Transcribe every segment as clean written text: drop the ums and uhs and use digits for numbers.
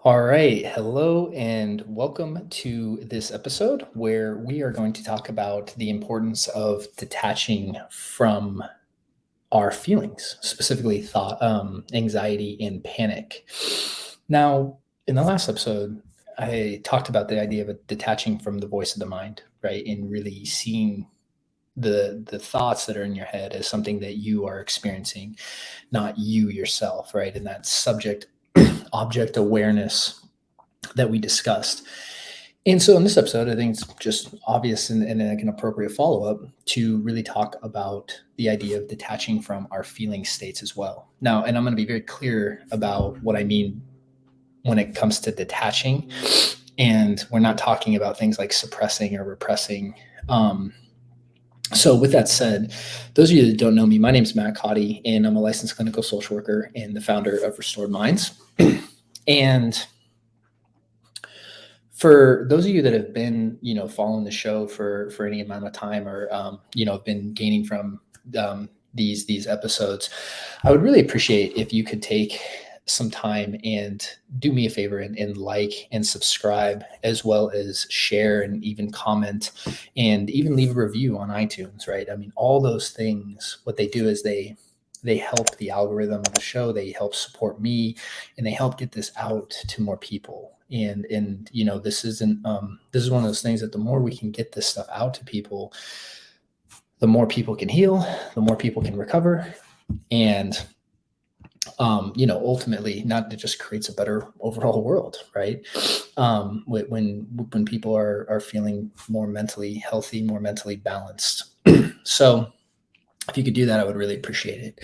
All right. Hello and welcome to this episode where we are going to talk about the importance of detaching from our feelings, specifically thought, anxiety, and panic. Now, in the last episode, I talked about the idea of detaching from the voice of the mind, right? And really seeing the thoughts that are in your head as something that you are experiencing, not you yourself, right? And that subject object awareness that we discussed. And so in this episode, I think it's just obvious and like an appropriate follow up to really talk about the idea of detaching from our feeling states as well. Now, and I'm going to be very clear about what I mean when it comes to detaching. And we're not talking about things like suppressing or repressing. So with that said, those of you that don't know me, my name is Matt Cotty, and I'm a licensed clinical social worker and the founder of Restored Minds. And for those of you that have been, following the show for any amount of time or, have been gaining from these episodes, I would really appreciate if you could take some time and do me a favor and like and subscribe, as well as share and even comment and even leave a review on iTunes, right? I mean, all those things, what they do is they help the algorithm of the show, they help support me, and they help get this out to more people. And this isn't this is one of those things that the more we can get this stuff out to people, the more people can heal, the more people can recover, and ultimately, not it just creates a better overall world, right? When people are feeling more mentally healthy, more mentally balanced. So if you could do that, I would really appreciate it.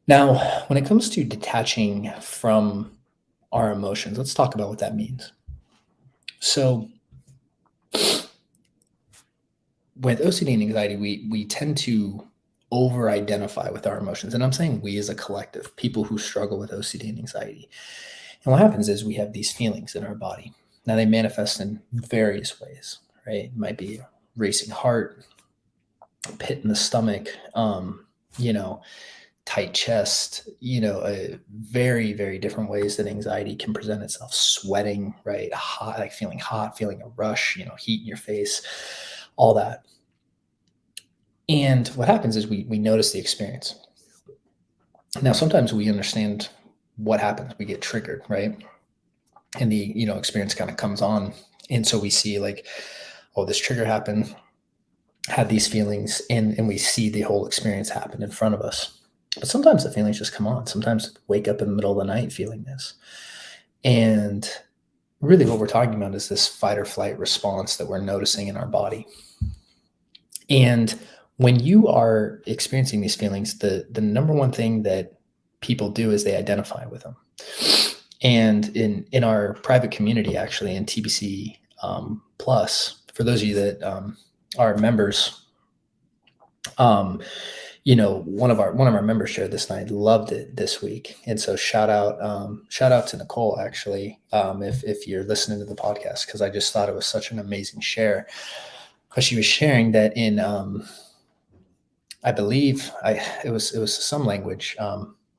Now, when it comes to detaching from our emotions, let's talk about what that means. So with OCD and anxiety, we tend to over identify with our emotions. And I'm saying we as a collective, people who struggle with OCD and anxiety. And what happens is we have these feelings in our body. Now they manifest in various ways, right? It might be a racing heart, pit in the stomach, tight chest, very, very different ways that anxiety can present itself. Sweating, right? Hot, like feeling hot, feeling a rush, heat in your face, all that. And what happens is we notice the experience. Now, sometimes we understand what happens. We get triggered, right? And the, experience kind of comes on. And so we see like, oh, this trigger happened, had these feelings, and we see the whole experience happen in front of us. But sometimes the feelings just come on. Sometimes wake up in the middle of the night feeling this. And really what we're talking about is this fight or flight response that we're noticing in our body. And when you are experiencing these feelings, the number one thing that people do is they identify with them. And in our private community, actually in TBC Plus, for those of you that are members, one of our members shared this and I loved it this week. And so shout out to Nicole, actually, if you're listening to the podcast, because I just thought it was such an amazing share. Because she was sharing that in I believe it was some language.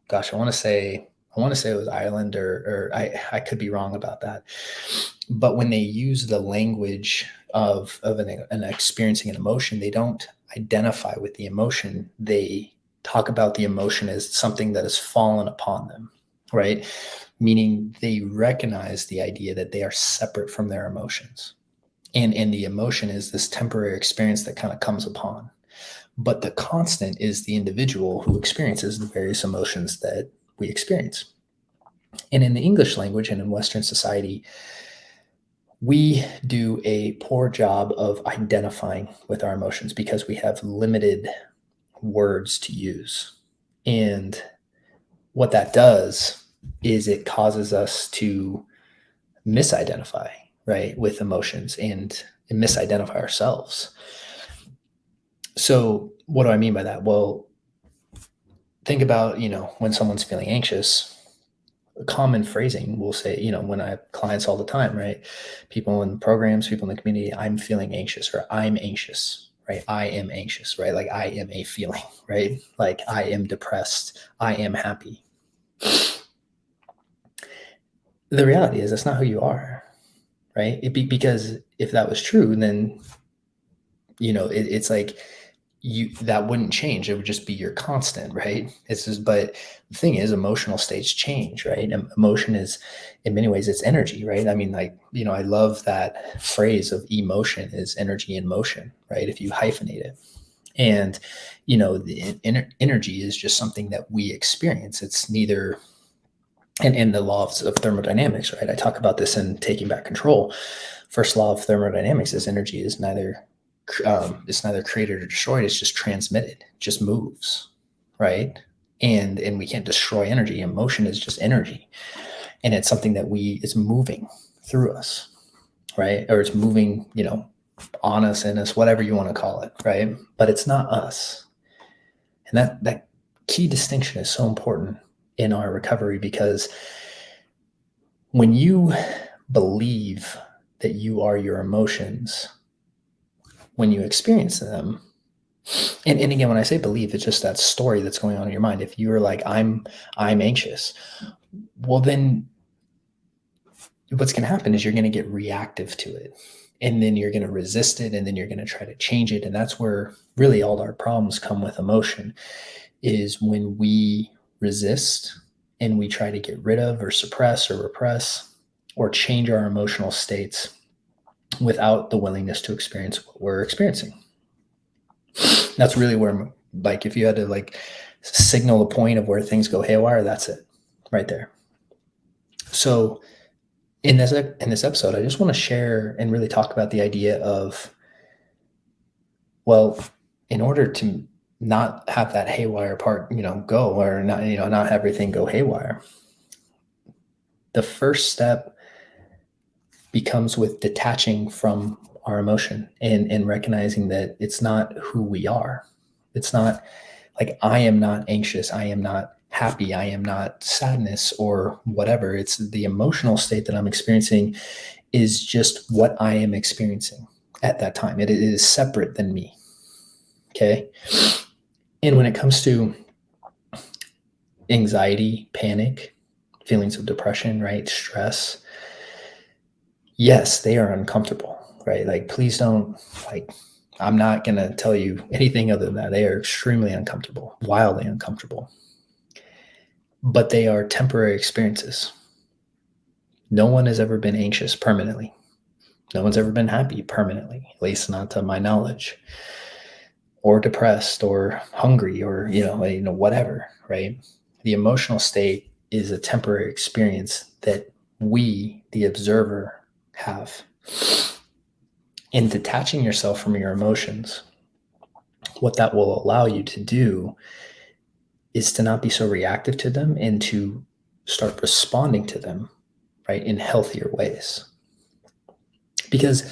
Gosh, I want to say it was Ireland, or I could be wrong about that. But when they use the language of an experiencing an emotion, they don't identify with the emotion. They talk about the emotion as something that has fallen upon them, right? Meaning they recognize the idea that they are separate from their emotions. And the emotion is this temporary experience that kind of comes upon. But the constant is the individual who experiences the various emotions that we experience. And in the English language and in Western society, we do a poor job of identifying with our emotions because we have limited words to use. And what that does is it causes us to misidentify, right, with emotions and misidentify ourselves. So what do I mean by that? Well, think about, when someone's feeling anxious, a common phrasing we'll say, when I have clients all the time, right? People in programs, people in the community, I'm feeling anxious, or I'm anxious, right? I am anxious, right? Like I am a feeling, right? Like I am depressed, I am happy. the reality is that's not who you are, right? Because if that was true, then it's like that wouldn't change. It would just be your constant, right? It's just, but the thing is, emotional states change, right? Emotion is, in many ways, it's energy, right? I mean, like, I love that phrase of emotion is energy in motion, right? If you hyphenate it. And, the energy is just something that we experience. It's neither, and the laws of thermodynamics, right? I talk about this in Taking Back Control. First law of thermodynamics is energy is neither it's neither created or destroyed. It's just transmitted, it just moves, right? And we can't destroy energy. Emotion is just energy, and it's something that it's moving through us, right? Or it's moving, on us, in us, whatever you want to call it, right? But it's not us, and that key distinction is so important in our recovery, because when you believe that you are your emotions, when you experience them, and again, when I say believe, it's just that story that's going on in your mind. If you're like, I'm anxious, well, then what's going to happen is you're going to get reactive to it, and then you're going to resist it, and then you're going to try to change it. And that's where really all our problems come with emotion, is when we resist and we try to get rid of or suppress or repress or change our emotional states without the willingness to experience what we're experiencing. That's really where, like, if you had to like signal a point of where things go haywire, that's it right there. So in this episode, I just want to share and really talk about the idea of, well, in order to not have that haywire part, go, or not, not have everything go haywire, the first step becomes with detaching from our emotion and recognizing that it's not who we are. It's not like, I am not anxious, I am not happy, I am not sadness or whatever. It's the emotional state that I'm experiencing is just what I am experiencing at that time. It is separate than me. Okay. And when it comes to anxiety, panic, feelings of depression, right, stress, yes, they are uncomfortable, right? Like, please don't, like, I'm not going to tell you anything other than that. They are extremely uncomfortable, wildly uncomfortable, but they are temporary experiences. No one has ever been anxious permanently. No one's ever been happy permanently, at least not to my knowledge, or depressed or hungry or, whatever, right? The emotional state is a temporary experience that we, the observer, have. In detaching yourself from your emotions, what that will allow you to do is to not be so reactive to them and to start responding to them, right, in healthier ways. Because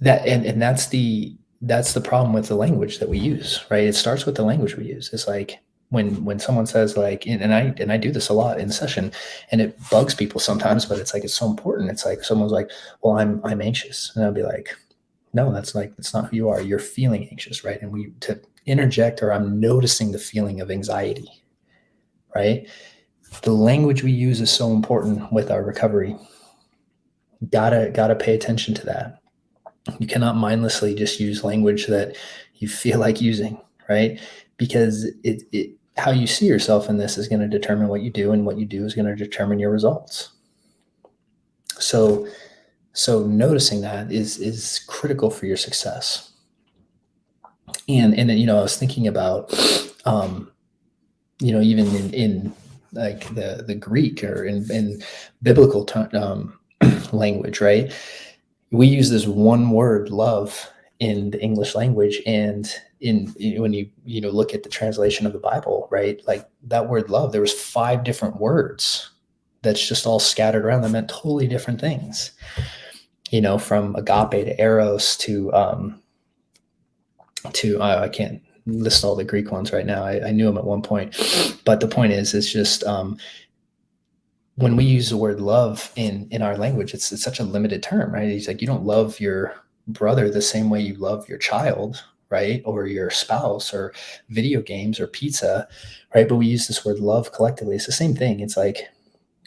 that's the problem with the language that we use, right? It starts with the language we use. It's like when someone says, like, and I do this a lot in session, and it bugs people sometimes, but it's like, it's so important. It's like someone's like, well, I'm anxious, and I'll be like, no, that's not who you are. You're feeling anxious, right? And to interject, or I'm noticing the feeling of anxiety, right? The language we use is so important with our recovery. Gotta pay attention to that. You cannot mindlessly just use language that you feel like using, right? Because how you see yourself in this is going to determine what you do, and what you do is going to determine your results. So noticing that is critical for your success. And I was thinking about, even in like the Greek, or in biblical language, right? We use this one word, love, in the English language, and when you look at the translation of the Bible, right? Like, that word love, there was 5 different words that's just all scattered around that meant totally different things. From agape to eros to I can't list all the Greek ones right now. I knew them at one point, but the point is, it's just when we use the word love in our language, it's such a limited term, right? He's like, you don't love your brother the same way you love your child, right? Or your spouse, or video games, or pizza, right? But we use this word love collectively. It's the same thing. It's like,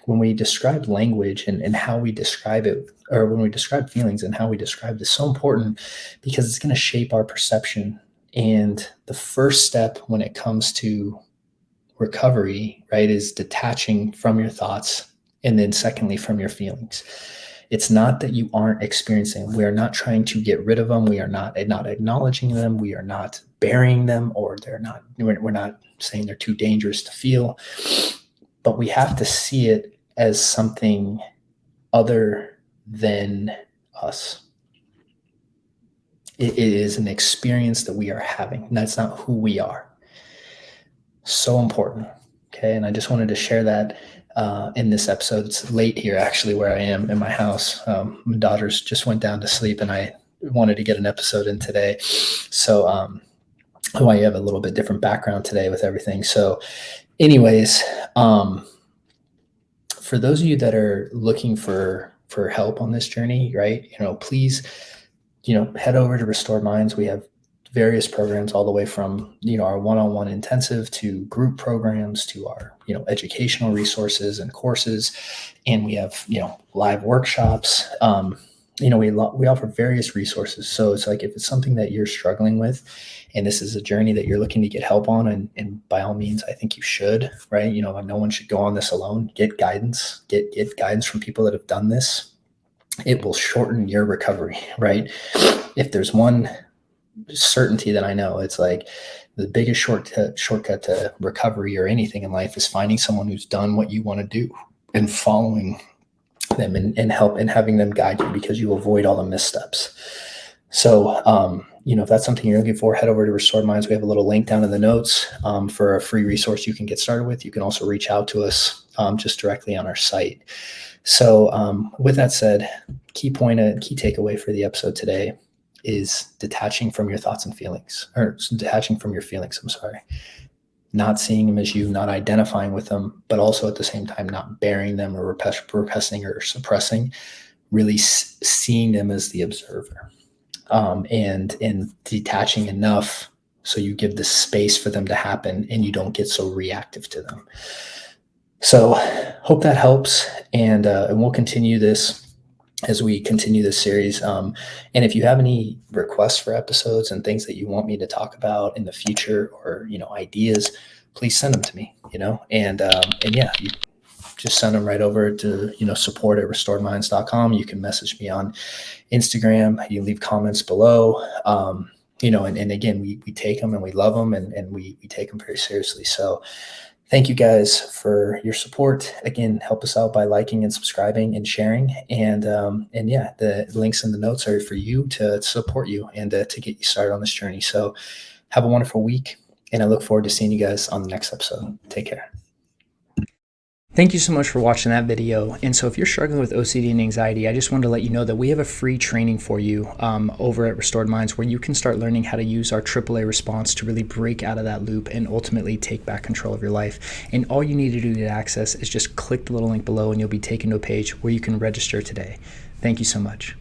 when we describe language and how we describe it, or when we describe feelings and how we describe it, is so important because it's going to shape our perception. And the first step when it comes to recovery, right, is detaching from your thoughts. And then secondly, from your feelings. It's not that you aren't experiencing them. We are not trying to get rid of them. We are not acknowledging them. We are not burying them, or we're not saying they're too dangerous to feel. But we have to see it as something other than us. It is an experience that we are having, and that's not who we are. So important. Okay. And I just wanted to share that in this episode. It's late here, actually, where I am in my house. My daughters just went down to sleep, and I wanted to get an episode in today. So I have a little bit different background today with everything. So anyways, for those of you that are looking for help on this journey, right, please, head over to Restored Minds. We have various programs all the way from, our one-on-one intensive to group programs to our, educational resources and courses. And we have, live workshops. We offer various resources. So it's like, if it's something that you're struggling with and this is a journey that you're looking to get help on, and by all means, I think you should, right? No one should go on this alone. Get guidance, get guidance from people that have done this. It will shorten your recovery, right? If there's one certainty that I know, it's like the biggest shortcut to recovery or anything in life is finding someone who's done what you want to do and following them and help and having them guide you, because you avoid all the missteps. So, if that's something you're looking for, head over to Restored Minds. We have a little link down in the notes for a free resource you can get started with. You can also reach out to us just directly on our site. So with that said, key takeaway for the episode today is detaching from your thoughts and feelings, or detaching from your feelings. I'm sorry. Not seeing them as you, not identifying with them, but also at the same time, not burying them or repressing or suppressing, really seeing them as the observer, and detaching enough so you give the space for them to happen and you don't get so reactive to them. So hope that helps. And we'll continue this as we continue this series. And if you have any requests for episodes and things that you want me to talk about in the future, or, ideas, please send them to me, and yeah, you just send them right over to, support@restoredminds.com. You can message me on Instagram. You leave comments below, and again, we take them and we love them, and we take them very seriously. So thank you guys for your support. Again, help us out by liking and subscribing and sharing. And yeah, the links in the notes are for you to support you and to get you started on this journey. So have a wonderful week, and I look forward to seeing you guys on the next episode. Take care. Thank you so much for watching that video. And so if you're struggling with OCD and anxiety, I just wanted to let you know that we have a free training for you over at Restored Minds, where you can start learning how to use our AAA response to really break out of that loop and ultimately take back control of your life. And all you need to do to access is just click the little link below, and you'll be taken to a page where you can register today. Thank you so much.